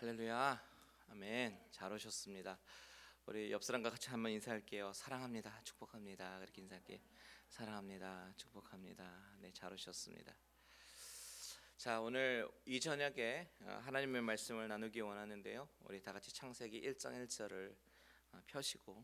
할렐루야, 아멘. 잘 오셨습니다. 우리 옆 사람과 같이 한번 인사할게요. 사랑합니다, 축복합니다. 그렇게 인사할게. 사랑합니다, 축복합니다. 네, 잘 오셨습니다. 자, 오늘 이 저녁에 하나님의 말씀을 나누기 원하는데요. 우리 다 같이 창세기 1장 1절을 펴시고,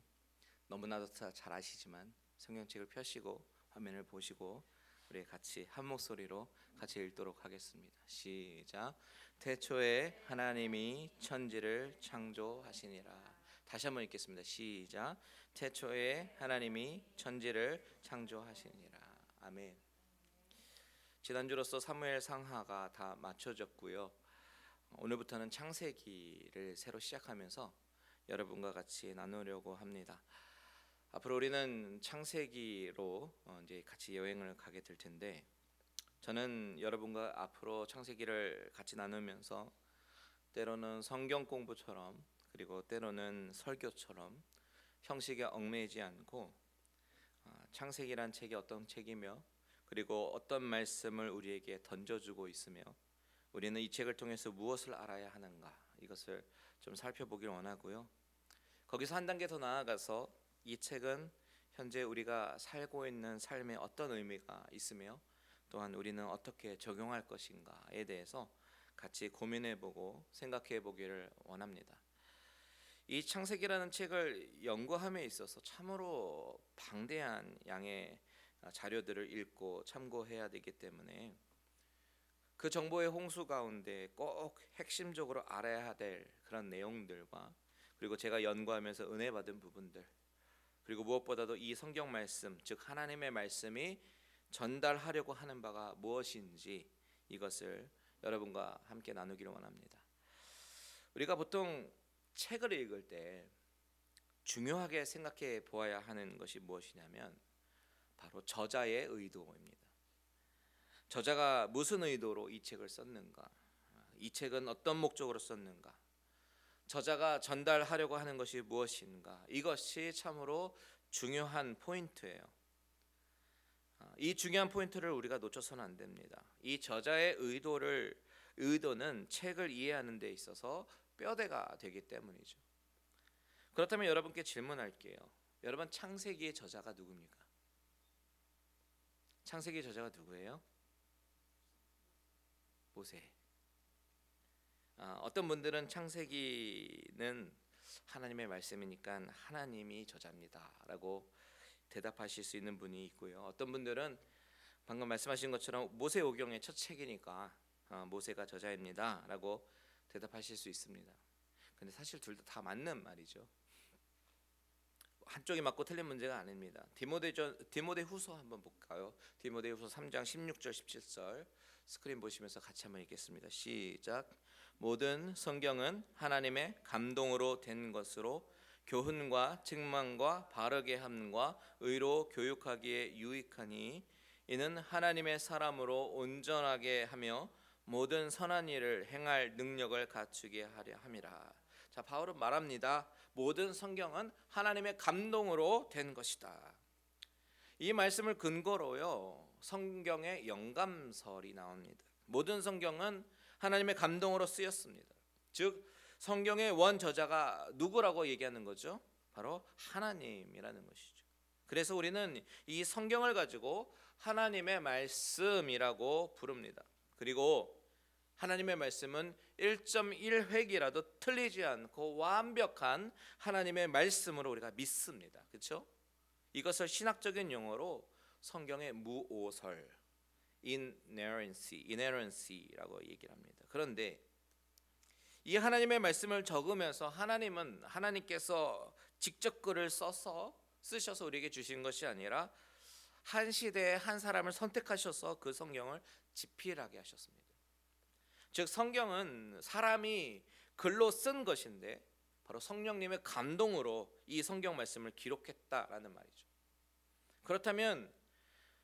너무나도 잘 아시지만 성경책을 펴시고 화면을 보시고 우리 같이 한 목소리로 같이 읽도록 하겠습니다. 시작. 태초에 하나님이 천지를 창조하시니라. 다시 한번 읽겠습니다. 시작. 태초에 하나님이 천지를 창조하시니라. 아멘. 지난주로서 사무엘 상하가 다 마쳐졌고요. 오늘부터는 창세기를 새로 시작하면서 여러분과 같이 나누려고 합니다. 앞으로 우리는 창세기로 이제 같이 여행을 가게 될 텐데, 저는 여러분과 앞으로 창세기를 같이 나누면서 때로는 성경 공부처럼, 그리고 때로는 설교처럼 형식에 얽매이지 않고 창세기란 책이 어떤 책이며, 그리고 어떤 말씀을 우리에게 던져주고 있으며, 우리는 이 책을 통해서 무엇을 알아야 하는가, 이것을 좀 살펴보길 원하고요. 거기서 한 단계 더 나아가서 이 책은 현재 우리가 살고 있는 삶에 어떤 의미가 있으며, 또한 우리는 어떻게 적용할 것인가에 대해서 같이 고민해보고 생각해보기를 원합니다. 이 창세기라는 책을 연구함에 있어서 참으로 방대한 양의 자료들을 읽고 참고해야 되기 때문에 그 정보의 홍수 가운데 꼭 핵심적으로 알아야 될 그런 내용들과, 그리고 제가 연구하면서 은혜 받은 부분들, 그리고 무엇보다도 이 성경 말씀, 즉 하나님의 말씀이 전달하려고 하는 바가 무엇인지, 이것을 여러분과 함께 나누기를 원합니다. 우리가 보통 책을 읽을 때 중요하게 생각해 보아야 하는 것이 무엇이냐면 바로 저자의 의도입니다. 저자가 무슨 의도로 이 책을 썼는가, 이 책은 어떤 목적으로 썼는가, 저자가 전달하려고 하는 것이 무엇인가, 이것이 참으로 중요한 포인트예요. 이 중요한 포인트를 우리가 놓쳐서는 안 됩니다. 이 저자의 의도는 책을 이해하는 데 있어서 뼈대가 되기 때문이죠. 그렇다면 여러분께 질문할게요. 여러분, 창세기의 저자가 누굽니까? 창세기의 저자가 누구예요? 모세. 어떤 분들은 창세기는 하나님의 말씀이니까 하나님이 저자입니다 라고 대답하실 수 있는 분이 있고요. 어떤 분들은 방금 말씀하신 것처럼 모세오경의 첫 책이니까 모세가 저자입니다 라고 대답하실 수 있습니다. 근데 사실 둘 다 맞는 말이죠. 한쪽이 맞고 틀린 문제가 아닙니다. 디모데후서 한번 볼까요? 디모데후서 3장 16절 17절 스크린 보시면서 같이 한번 읽겠습니다. 시작. 모든 성경은 하나님의 감동으로 된 것으로 교훈과 책망과 바르게 함과 의로 교육하기에 유익하니, 이는 하나님의 사람으로 온전하게 하며 모든 선한 일을 행할 능력을 갖추게 하려 함이라. 자, 바울은 말합니다. 모든 성경은 하나님의 감동으로 된 것이다. 이 말씀을 근거로요, 성경의 영감설이 나옵니다. 모든 성경은 하나님의 감동으로 쓰였습니다. 즉 성경의 원 저자가 누구라고 얘기하는 거죠? 바로 하나님이라는 것이죠. 그래서 우리는 이 성경을 가지고 하나님의 말씀이라고 부릅니다. 그리고 하나님의 말씀은 1.1획이라도 틀리지 않고 완벽한 하나님의 말씀으로 우리가 믿습니다. 그렇죠? 이것을 신학적인 용어로 성경의 무오설, inerrancy라고 얘기를 합니다. 그런데 이 하나님의 말씀을 적으면서 하나님께서 직접 글을 쓰셔서 우리에게 주신 것이 아니라 한 시대에 한 사람을 선택하셔서 그 성경을 집필하게 하셨습니다. 즉 성경은 사람이 글로 쓴 것인데 바로 성령님의 감동으로 이 성경 말씀을 기록했다라는 말이죠. 그렇다면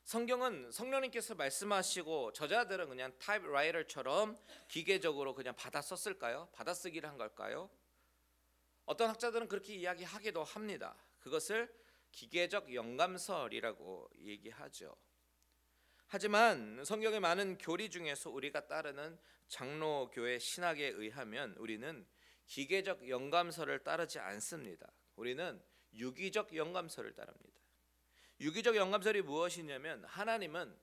성경은 성령님께서 말씀하시고 저자들은 그냥 타입라이터처럼 기계적으로 그냥 받아 썼을까요? 받아쓰기를 한 걸까요? 어떤 학자들은 그렇게 이야기하기도 합니다. 그것을 기계적 영감설이라고 얘기하죠. 하지만 성경의 많은 교리 중에서 우리가 따르는 장로교회 신학에 의하면 우리는 기계적 영감서를 따르지 않습니다. 우리는 유기적 영감서를 따릅니다. 유기적 영감설이 무엇이냐면 하나님은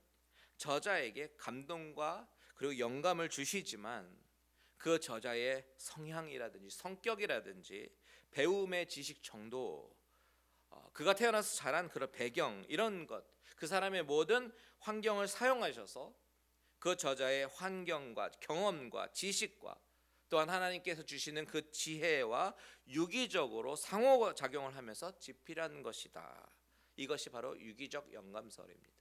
저자에게 감동과 그리고 영감을 주시지만 그 저자의 성향이라든지 성격이라든지 배움의 지식 정도, 그가 태어나서 자란 그런 배경, 이런 것, 그 사람의 모든 환경을 사용하셔서 그 저자의 환경과 경험과 지식과 또한 하나님께서 주시는 그 지혜와 유기적으로 상호작용을 하면서 집필한 것이다. 이것이 바로 유기적 영감설입니다.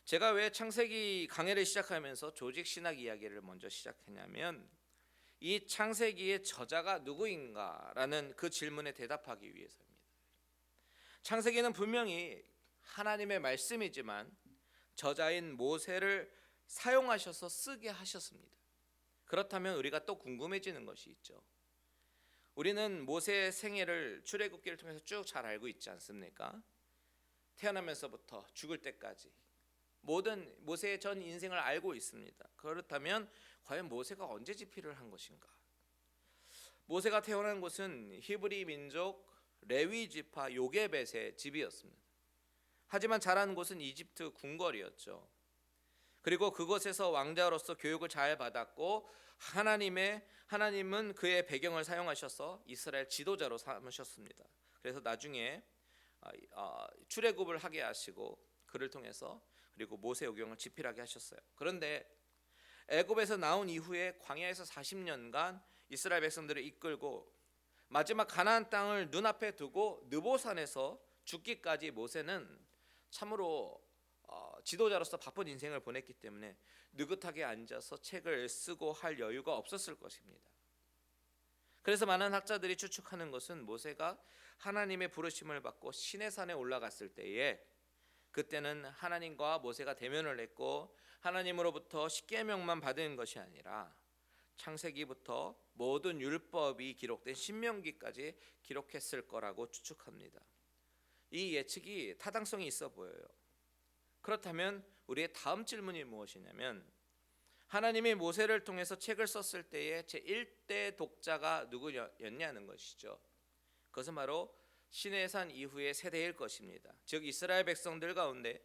제가 왜 창세기 강해를 시작하면서 조직신학 이야기를 먼저 시작했냐면 이 창세기의 저자가 누구인가라는 그 질문에 대답하기 위해서입니다. 창세기는 분명히 하나님의 말씀이지만 저자인 모세를 사용하셔서 쓰게 하셨습니다. 그렇다면 우리가 또 궁금해지는 것이 있죠. 우리는 모세의 생애를 출애굽기를 통해서 쭉 잘 알고 있지 않습니까? 태어나면서부터 죽을 때까지 모든 모세의 전 인생을 알고 있습니다. 그렇다면 과연 모세가 언제 집필을 한 것인가? 모세가 태어난 곳은 히브리 민족 레위 지파 요게벳의 집이었습니다. 하지만 자란 곳은 이집트 궁궐이었죠. 그리고 그곳에서 왕자로서 교육을 잘 받았고 하나님은 그의 배경을 사용하셔서 이스라엘 지도자로 삼으셨습니다. 그래서 나중에 출애굽을 하게 하시고 그를 통해서 그리고 모세오경을 집필하게 하셨어요. 그런데 애굽에서 나온 이후에 광야에서 40년간 이스라엘 백성들을 이끌고 마지막 가나안 땅을 눈앞에 두고 느보산에서 죽기까지 모세는 참으로 지도자로서 바쁜 인생을 보냈기 때문에 느긋하게 앉아서 책을 쓰고 할 여유가 없었을 것입니다. 그래서 많은 학자들이 추측하는 것은 모세가 하나님의 부르심을 받고 시내산에 올라갔을 때에 그때는 하나님과 모세가 대면을 했고 하나님으로부터 십계명만 받은 것이 아니라 창세기부터 모든 율법이 기록된 신명기까지 기록했을 거라고 추측합니다. 이 예측이 타당성이 있어 보여요. 그렇다면 우리의 다음 질문이 무엇이냐면 하나님이 모세를 통해서 책을 썼을 때에 제1대 독자가 누구였냐는 것이죠. 그것은 바로 시내산 이후의 세대일 것입니다. 즉 이스라엘 백성들 가운데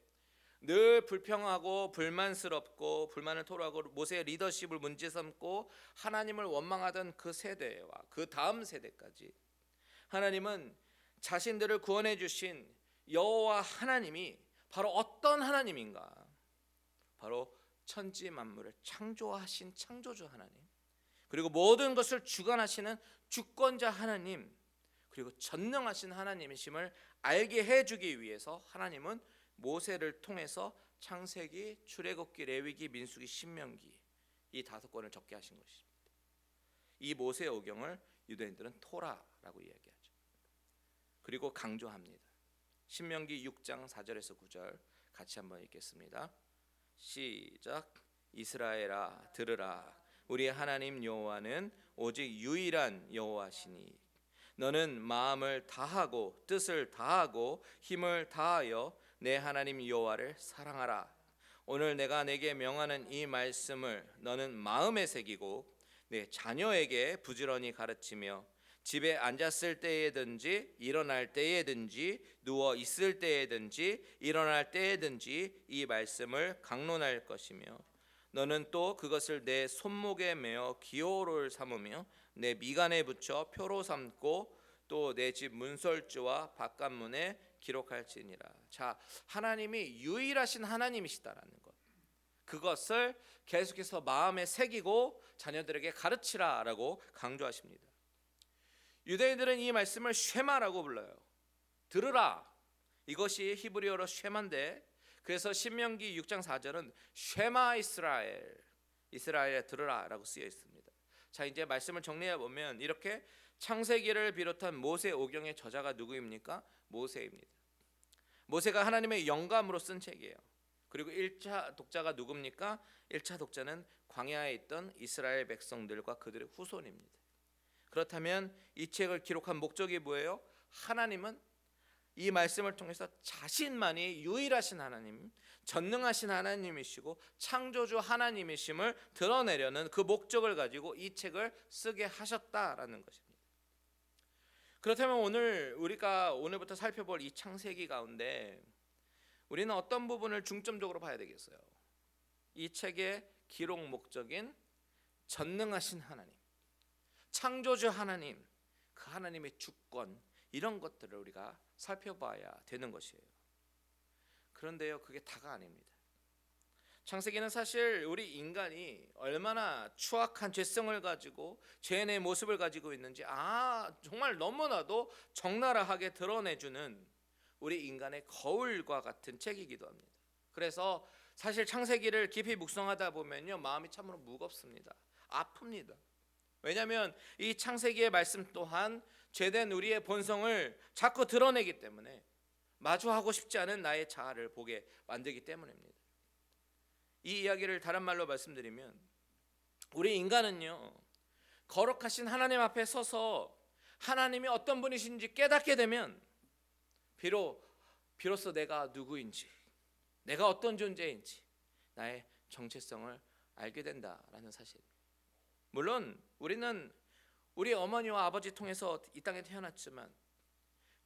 늘 불평하고 불만스럽고 불만을 토로하고 모세의 리더십을 문제 삼고 하나님을 원망하던 그 세대와 그 다음 세대까지 하나님은 자신들을 구원해 주신 여호와 하나님이 바로 어떤 하나님인가? 바로 천지 만물을 창조하신 창조주 하나님, 그리고 모든 것을 주관하시는 주권자 하나님, 그리고 전능하신 하나님이심을 알게 해주기 위해서 하나님은 모세를 통해서 창세기, 출애굽기, 레위기, 민수기, 신명기 이 5권을 적게 하신 것입니다. 이 모세의 오경을 유대인들은 토라라고 이야기하죠. 그리고 강조합니다. 신명기 6장 4절에서 9절 같이 한번 읽겠습니다. 시작. 이스라엘아 들으라. 우리 하나님 여호와는 오직 유일한 여호와시니 너는 마음을 다하고 뜻을 다하고 힘을 다하여 내 하나님 여호와를 사랑하라. 오늘 내가 내게 명하는 이 말씀을 너는 마음에 새기고 내 자녀에게 부지런히 가르치며 집에 앉았을 때에든지 일어날 때에든지 누워 있을 때에든지 일어날 때에든지 이 말씀을 강론할 것이며 너는 또 그것을 내 손목에 메어 기호를 삼으며 내 미간에 붙여 표로 삼고 또 내 집 문설주와 바깥문에 기록할지니라. 자, 하나님이 유일하신 하나님이시다라는 것, 그것을 계속해서 마음에 새기고 자녀들에게 가르치라라고 강조하십니다. 유대인들은 이 말씀을 쉐마라고 불러요. 들으라. 이것이 히브리어로 쉐마인데 그래서 신명기 6장 4절은 쉐마 이스라엘, 이스라엘에 들으라라고 쓰여 있습니다. 자, 이제 말씀을 정리해 보면 이렇게 창세기를 비롯한 모세 오경의 저자가 누구입니까? 모세입니다. 모세가 하나님의 영감으로 쓴 책이에요. 그리고 1차 독자가 누굽니까? 1차 독자는 광야에 있던 이스라엘 백성들과 그들의 후손입니다. 그렇다면 이 책을 기록한 목적이 뭐예요? 하나님은 이 말씀을 통해서 자신만이 유일하신 하나님, 전능하신 하나님이시고 창조주 하나님이심을 드러내려는 그 목적을 가지고 이 책을 쓰게 하셨다라는 것입니다. 그렇다면 우리가 오늘부터 살펴볼 이 창세기 가운데 우리는 어떤 부분을 중점적으로 봐야 되겠어요? 이 책의 기록 목적인 전능하신 하나님, 창조주 하나님, 그 하나님의 주권, 이런 것들을 우리가 살펴봐야 되는 것이에요. 그런데요, 그게 다가 아닙니다. 창세기는 사실 우리 인간이 얼마나 추악한 죄성을 가지고 죄인의 모습을 가지고 있는지 정말 너무나도 적나라하게 드러내주는 우리 인간의 거울과 같은 책이기도 합니다. 그래서 사실 창세기를 깊이 묵상하다 보면요, 마음이 참으로 무겁습니다. 아픕니다. 왜냐하면 이 창세기의 말씀 또한 죄된 우리의 본성을 자꾸 드러내기 때문에 마주하고 싶지 않은 나의 자아를 보게 만들기 때문입니다. 이 이야기를 다른 말로 말씀드리면 우리 인간은요, 거룩하신 하나님 앞에 서서 하나님이 어떤 분이신지 깨닫게 되면 비로소 내가 누구인지, 내가 어떤 존재인지, 나의 정체성을 알게 된다라는 사실입니다. 물론 우리는 우리 어머니와 아버지 통해서 이 땅에 태어났지만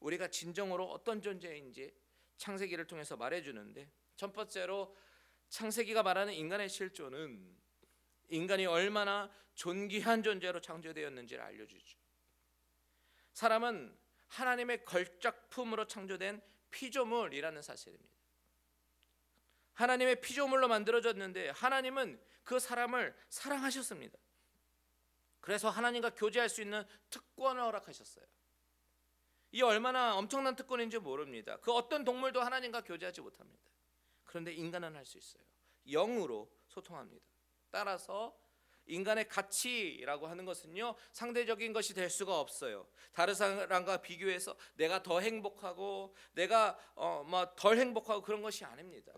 우리가 진정으로 어떤 존재인지 창세기를 통해서 말해주는데, 첫 번째로 창세기가 말하는 인간의 실존은 인간이 얼마나 존귀한 존재로 창조되었는지를 알려주죠. 사람은 하나님의 걸작품으로 창조된 피조물이라는 사실입니다. 하나님의 피조물로 만들어졌는데 하나님은 그 사람을 사랑하셨습니다. 그래서 하나님과 교제할 수 있는 특권을 허락하셨어요. 이 얼마나 엄청난 특권인지 모릅니다. 그 어떤 동물도 하나님과 교제하지 못합니다. 그런데 인간은 할 수 있어요. 영으로 소통합니다. 따라서 인간의 가치라고 하는 것은요, 상대적인 것이 될 수가 없어요. 다른 사람과 비교해서 내가 더 행복하고 내가 덜 행복하고 그런 것이 아닙니다.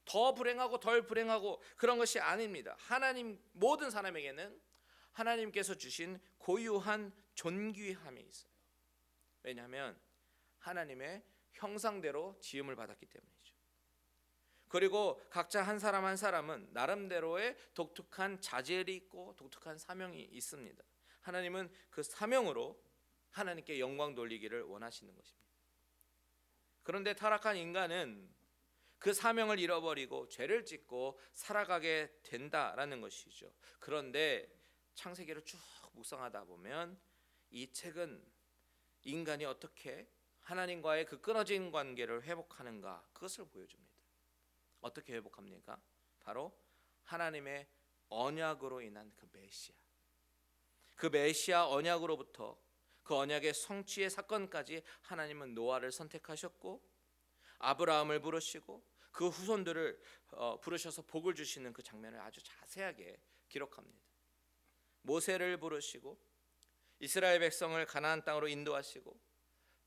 더 불행하고 덜 불행하고 그런 것이 아닙니다. 모든 사람에게는 하나님께서 주신 고유한 존귀함이 있어요. 왜냐하면 하나님의 형상대로 지음을 받았기 때문이죠. 그리고 각자 한 사람 한 사람은 나름대로의 독특한 자질이 있고 독특한 사명이 있습니다. 하나님은 그 사명으로 하나님께 영광 돌리기를 원하시는 것입니다. 그런데 타락한 인간은 그 사명을 잃어버리고 죄를 짓고 살아가게 된다라는 것이죠. 그런데 창세기를 쭉 묵상하다 보면 이 책은 인간이 어떻게 하나님과의 그 끊어진 관계를 회복하는가, 그것을 보여줍니다. 어떻게 회복합니까? 바로 하나님의 언약으로 인한 그 메시아 언약으로부터 그 언약의 성취의 사건까지 하나님은 노아를 선택하셨고 아브라함을 부르시고 그 후손들을 부르셔서 복을 주시는 그 장면을 아주 자세하게 기록합니다. 모세를 부르시고 이스라엘 백성을 가나안 땅으로 인도하시고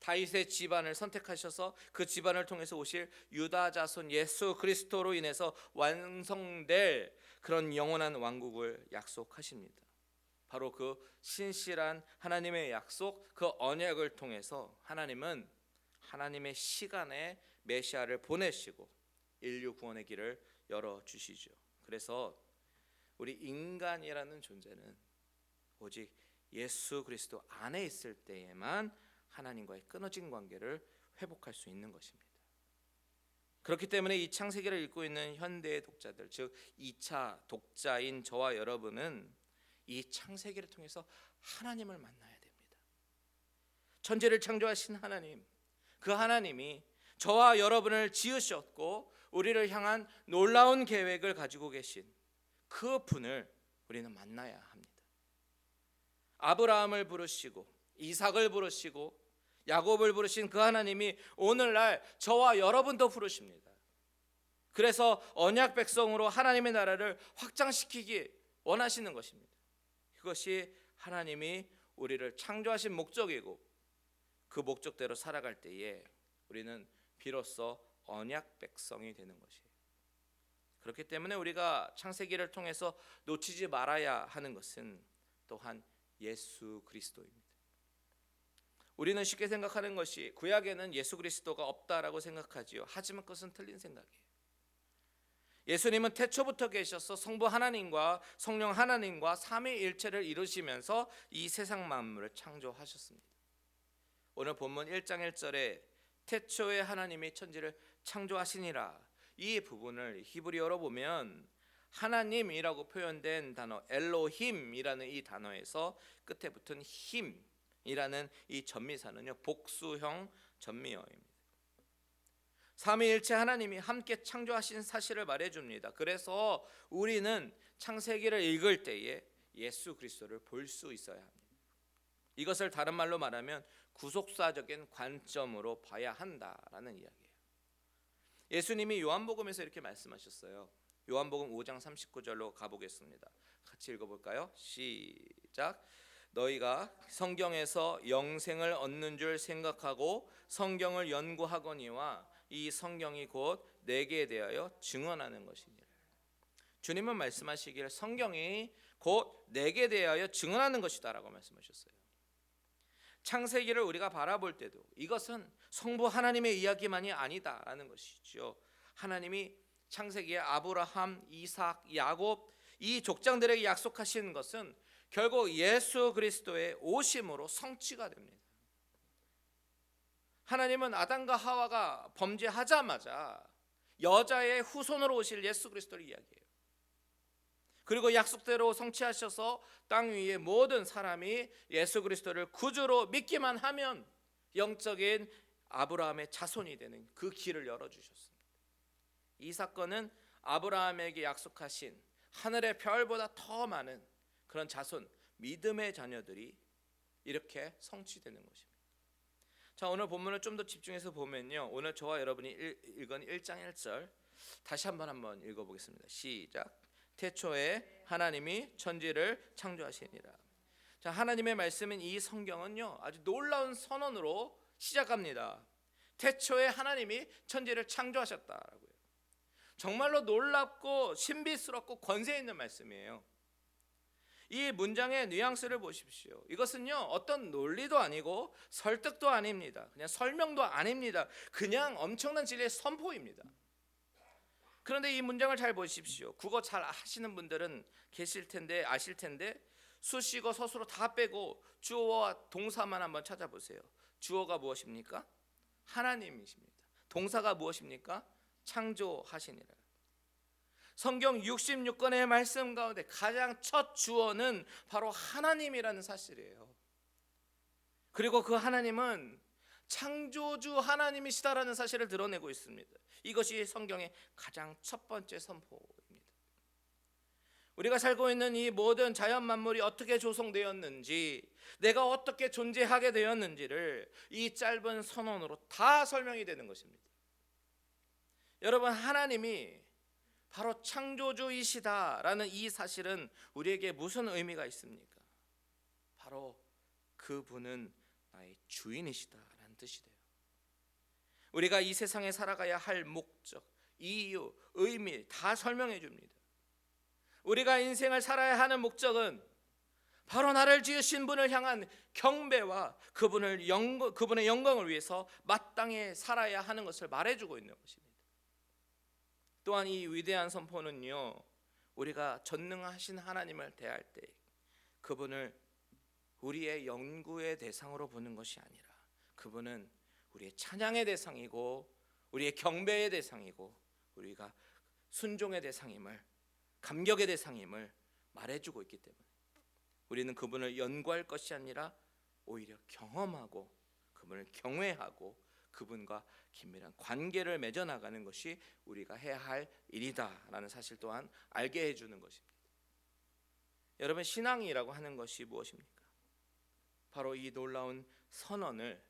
다윗의 집안을 선택하셔서 그 집안을 통해서 오실 유다 자손 예수 그리스도로 인해서 완성될 그런 영원한 왕국을 약속하십니다. 바로 그 신실한 하나님의 약속, 그 언약을 통해서 하나님은 하나님의 시간에 메시아를 보내시고 인류 구원의 길을 열어주시죠. 그래서 우리 인간이라는 존재는 오직 예수 그리스도 안에 있을 때에만 하나님과의 끊어진 관계를 회복할 수 있는 것입니다. 그렇기 때문에 이 창세기를 읽고 있는 현대의 독자들, 즉 2차 독자인 저와 여러분은 이 창세기를 통해서 하나님을 만나야 됩니다. 천지를 창조하신 하나님, 그 하나님이 저와 여러분을 지으셨고 우리를 향한 놀라운 계획을 가지고 계신 그 분을 우리는 만나야 합니다. 아브라함을 부르시고 이삭을 부르시고 야곱을 부르신 그 하나님이 오늘날 저와 여러분도 부르십니다. 그래서 언약 백성으로 하나님의 나라를 확장시키기 원하시는 것입니다. 그것이 하나님이 우리를 창조하신 목적이고 그 목적대로 살아갈 때에 우리는 비로소 언약 백성이 되는 것이에요. 그렇기 때문에 우리가 창세기를 통해서 놓치지 말아야 하는 것은 또한 예수 그리스도입니다. 우리는 쉽게 생각하는 것이 구약에는 예수 그리스도가 없다라고 생각하지요. 하지만 그것은 틀린 생각이에요. 예수님은 태초부터 계셔서 성부 하나님과 성령 하나님과 삼위일체를 이루시면서 이 세상 만물을 창조하셨습니다. 오늘 본문 1장 1절에 태초에 하나님이 천지를 창조하시니라, 이 부분을 히브리어로 보면 하나님이라고 표현된 단어 엘로힘이라는 이 단어에서 끝에 붙은 힘이라는 이 전미사는요, 복수형 전미어입니다. 삼위일체 하나님이 함께 창조하신 사실을 말해줍니다. 그래서 우리는 창세기를 읽을 때에 예수 그리스도를 볼 수 있어야 합니다. 이것을 다른 말로 말하면 구속사적인 관점으로 봐야 한다라는 이야기예요. 예수님이 요한복음에서 이렇게 말씀하셨어요. 요한복음 5장 39절로 가보겠습니다. 같이 읽어볼까요? 시작. 너희가 성경에서 영생을 얻는 줄 생각하고 성경을 연구하거니와 이 성경이 곧 내게 대하여 증언하는 것이니라. 주님은 말씀하시기를 성경이 곧 내게 대하여 증언하는 것이다 라고 말씀하셨어요. 창세기를 우리가 바라볼 때도 이것은 성부 하나님의 이야기만이 아니다라는 것이죠. 하나님이 창세기에 아브라함, 이삭, 야곱 이 족장들에게 약속하신 것은 결국 예수 그리스도의 오심으로 성취가 됩니다. 하나님은 아담과 하와가 범죄하자마자 여자의 후손으로 오실 예수 그리스도를 이야기해요. 그리고 약속대로 성취하셔서 땅 위의 모든 사람이 예수 그리스도를 구주로 믿기만 하면 영적인 아브라함의 자손이 되는 그 길을 열어주셨습니다. 이 사건은 아브라함에게 약속하신 하늘의 별보다 더 많은 그런 자손, 믿음의 자녀들이 이렇게 성취되는 것입니다. 자, 오늘 본문을 좀 더 집중해서 보면요, 오늘 저와 여러분이 읽은 1장 1절 다시 한번 읽어보겠습니다. 시작. 태초에 하나님이 천지를 창조하시니라. 자, 하나님의 말씀인 이 성경은요, 아주 놀라운 선언으로 시작합니다. 태초에 하나님이 천지를 창조하셨다라고요. 정말로 놀랍고 신비스럽고 권세 있는 말씀이에요. 이 문장의 뉘앙스를 보십시오. 이것은요, 어떤 논리도 아니고 설득도 아닙니다. 그냥 설명도 아닙니다. 그냥 엄청난 진리의 선포입니다. 그런데 이 문장을 잘 보십시오. 국어 잘 하시는 분들은 계실 텐데 아실 텐데 수식어 서술어 다 빼고 주어와 동사만 한번 찾아보세요. 주어가 무엇입니까? 하나님이십니다. 동사가 무엇입니까? 창조하시니라. 성경 66권의 말씀 가운데 가장 첫 주어는 바로 하나님이라는 사실이에요. 그리고 그 하나님은 창조주 하나님이시다라는 사실을 드러내고 있습니다. 이것이 성경의 가장 첫 번째 선포입니다. 우리가 살고 있는 이 모든 자연 만물이 어떻게 조성되었는지, 내가 어떻게 존재하게 되었는지를 이 짧은 선언으로 다 설명이 되는 것입니다. 여러분, 하나님이 바로 창조주이시다라는 이 사실은 우리에게 무슨 의미가 있습니까? 바로 그분은 나의 주인이시다라는 뜻이 돼요. 우리가 이 세상에 살아가야 할 목적, 이유, 의미 다 설명해 줍니다. 우리가 인생을 살아야 하는 목적은 바로 나를 지으신 분을 향한 경배와 그분의 영광을 위해서 마땅히 살아야 하는 것을 말해주고 있는 것입니다. 또한 이 위대한 선포는요, 우리가 전능하신 하나님을 대할 때 그분을 우리의 연구의 대상으로 보는 것이 아니라 그분은 우리의 찬양의 대상이고 우리의 경배의 대상이고 우리가 순종의 대상임을, 감격의 대상임을 말해주고 있기 때문에 우리는 그분을 연구할 것이 아니라 오히려 경험하고 그분을 경외하고 그분과 긴밀한 관계를 맺어나가는 것이 우리가 해야 할 일이다라는 사실 또한 알게 해주는 것입니다. 여러분, 신앙이라고 하는 것이 무엇입니까? 바로 이 놀라운 선언을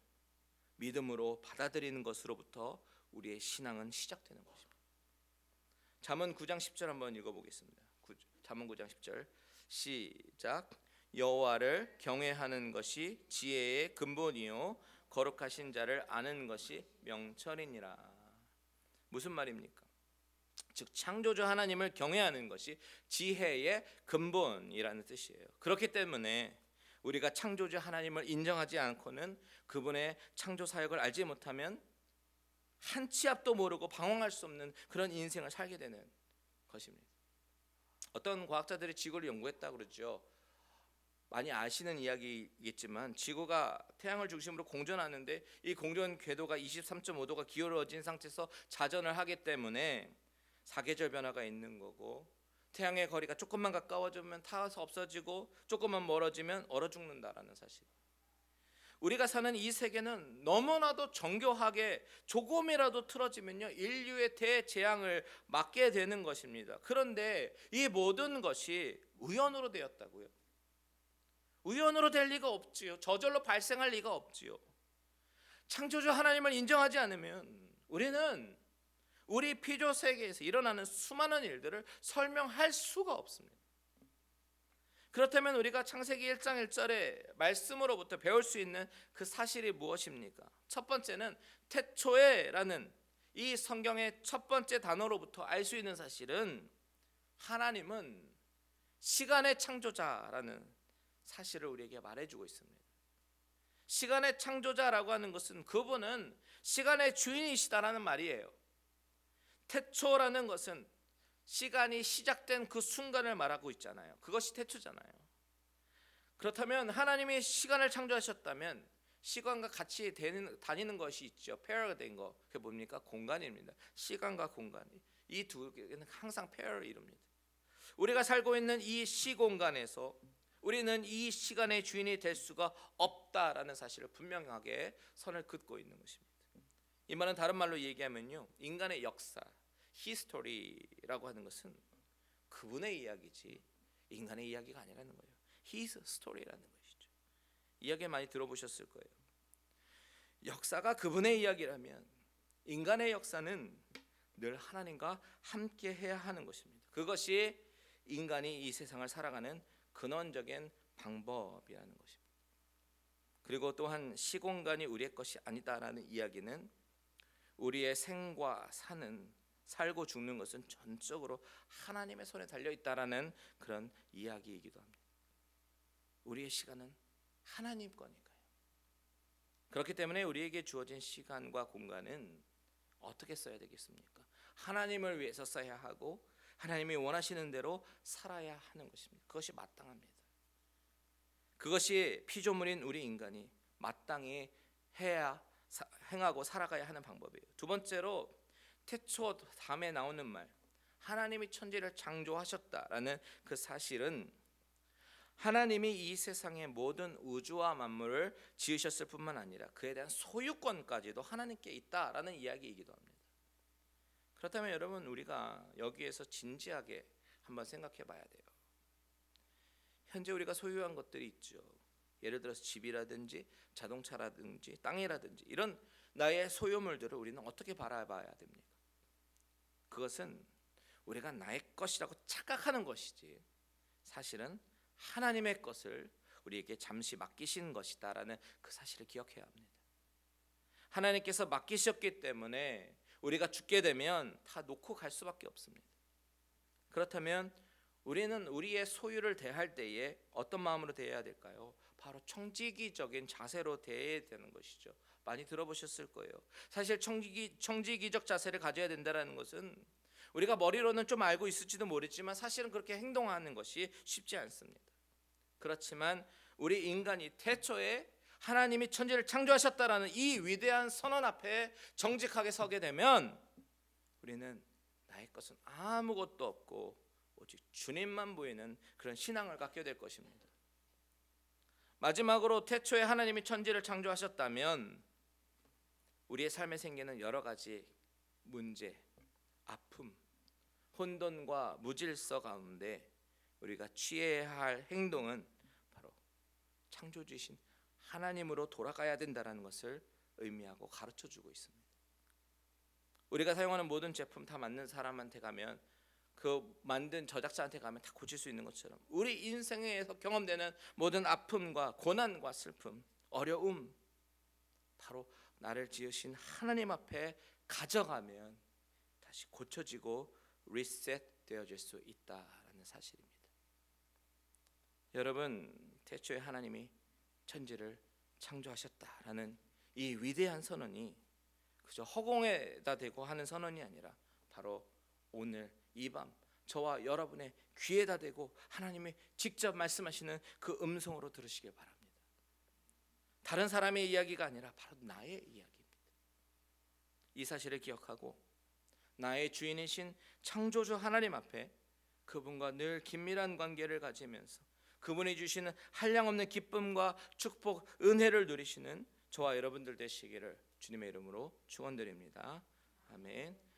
믿음으로 받아들이는 것으로부터 우리의 신앙은 시작되는 것입니다. 잠언 9장 10절 한번 읽어보겠습니다. 잠언 9장 10절 시작. 여호와를 경외하는 것이 지혜의 근본이요 거룩하신 자를 아는 것이 명철이니라. 무슨 말입니까? 즉 창조주 하나님을 경외하는 것이 지혜의 근본이라는 뜻이에요. 그렇기 때문에 우리가 창조주 하나님을 인정하지 않고는 그분의 창조 사역을 알지 못하면 한 치 앞도 모르고 방황할 수 없는 그런 인생을 살게 되는 것입니다. 어떤 과학자들이 지구를 연구했다고 그러죠. 많이 아시는 이야기겠지만 지구가 태양을 중심으로 공전하는데 이 공전 궤도가 23.5도가 기울어진 상태에서 자전을 하기 때문에 사계절 변화가 있는 거고, 태양의 거리가 조금만 가까워지면 타서 없어지고 조금만 멀어지면 얼어 죽는다라는 사실. 우리가 사는 이 세계는 너무나도 정교하게 조금이라도 틀어지면요 인류의 대재앙을 맞게 되는 것입니다. 그런데 이 모든 것이 우연으로 되었다고요. 우연으로 될 리가 없지요. 저절로 발생할 리가 없지요. 창조주 하나님을 인정하지 않으면 우리는 우리 피조 세계에서 일어나는 수많은 일들을 설명할 수가 없습니다. 그렇다면 우리가 창세기 1장 1절의 말씀으로부터 배울 수 있는 그 사실이 무엇입니까? 첫 번째는 태초에라는 이 성경의 첫 번째 단어로부터 알 수 있는 사실은 하나님은 시간의 창조자라는 사실을 우리에게 말해주고 있습니다. 시간의 창조자라고 하는 것은 그분은 시간의 주인이시다라는 말이에요. 태초라는 것은 시간이 시작된 그 순간을 말하고 있잖아요. 그것이 태초잖아요. 그렇다면 하나님이 시간을 창조하셨다면 시간과 같이 다니는 것이 있죠. 페어가 된 거, 그게 뭡니까? 공간입니다. 시간과 공간이 이 두 개는 항상 페어를 이룹니다. 우리가 살고 있는 이 시공간에서 우리는 이 시간의 주인이 될 수가 없다라는 사실을 분명하게 선을 긋고 있는 것입니다. 이 말은 다른 말로 얘기하면요, 인간의 역사, 히스토리라고 하는 것은 그분의 이야기지 인간의 이야기가 아니라는 거예요. His story라는 것이죠. 이야기 많이 들어보셨을 거예요. 역사가 그분의 이야기라면 인간의 역사는 늘 하나님과 함께 해야 하는 것입니다. 그것이 인간이 이 세상을 살아가는 근원적인 방법이라는 것입니다. 그리고 또한 시공간이 우리의 것이 아니다라는 이야기는 우리의 생과 사는, 살고 죽는 것은 전적으로 하나님의 손에 달려 있다라는 그런 이야기이기도 합니다. 우리의 시간은 하나님 거니까요. 그렇기 때문에 우리에게 주어진 시간과 공간은 어떻게 써야 되겠습니까? 하나님을 위해서 써야 하고 하나님이 원하시는 대로 살아야 하는 것입니다. 그것이 마땅합니다. 그것이 피조물인 우리 인간이 마땅히 행하고 살아가야 하는 방법이에요. 두 번째로 태초 다음에 나오는 말, 하나님이 천지를 창조하셨다라는 그 사실은 하나님이 이 세상의 모든 우주와 만물을 지으셨을 뿐만 아니라 그에 대한 소유권까지도 하나님께 있다라는 이야기이기도 합니다. 그렇다면 여러분, 우리가 여기에서 진지하게 한번 생각해 봐야 돼요. 현재 우리가 소유한 것들이 있죠. 예를 들어서 집이라든지 자동차라든지 땅이라든지 이런 나의 소유물들을 우리는 어떻게 바라봐야 됩니까? 그것은 우리가 나의 것이라고 착각하는 것이지 사실은 하나님의 것을 우리에게 잠시 맡기신 것이다라는 그 사실을 기억해야 합니다. 하나님께서 맡기셨기 때문에 우리가 죽게 되면 다 놓고 갈 수밖에 없습니다. 그렇다면 우리는 우리의 소유를 대할 때에 어떤 마음으로 대해야 될까요? 바로 청지기적인 자세로 대해야 되는 것이죠. 많이 들어보셨을 거예요. 사실 청지기적 자세를 가져야 된다는 것은 우리가 머리로는 좀 알고 있을지도 모르지만 사실은 그렇게 행동하는 것이 쉽지 않습니다. 그렇지만 우리 인간이 태초에 하나님이 천지를 창조하셨다라는 이 위대한 선언 앞에 정직하게 서게 되면 우리는 나의 것은 아무것도 없고 오직 주님만 보이는 그런 신앙을 갖게 될 것입니다. 마지막으로 태초에 하나님이 천지를 창조하셨다면 우리의 삶에 생기는 여러 가지 문제, 아픔, 혼돈과 무질서 가운데 우리가 취해야 할 행동은 바로 창조주신 하나님으로 돌아가야 된다는 것을 의미하고 가르쳐주고 있습니다. 우리가 사용하는 모든 제품 다 맞는 사람한테 가면, 그 만든 저작자한테 가면 다 고칠 수 있는 것처럼 우리 인생에서 경험되는 모든 아픔과 고난과 슬픔, 어려움, 바로 나를 지으신 하나님 앞에 가져가면 다시 고쳐지고 리셋되어질 수 있다라는 사실입니다. 여러분, 태초에 하나님이 천지를 창조하셨다라는 이 위대한 선언이 그저 허공에다 대고 하는 선언이 아니라 바로 오늘 이 밤 저와 여러분의 귀에다 대고 하나님이 직접 말씀하시는 그 음성으로 들으시길 바랍니다. 다른 사람의 이야기가 아니라 바로 나의 이야기입니다. 이 사실을 기억하고 나의 주인이신 창조주 하나님 앞에 그분과 늘 긴밀한 관계를 가지면서 그분이 주시는 한량없는 기쁨과 축복, 은혜를 누리시는 저와 여러분들 되시기를 주님의 이름으로 축원드립니다. 아멘.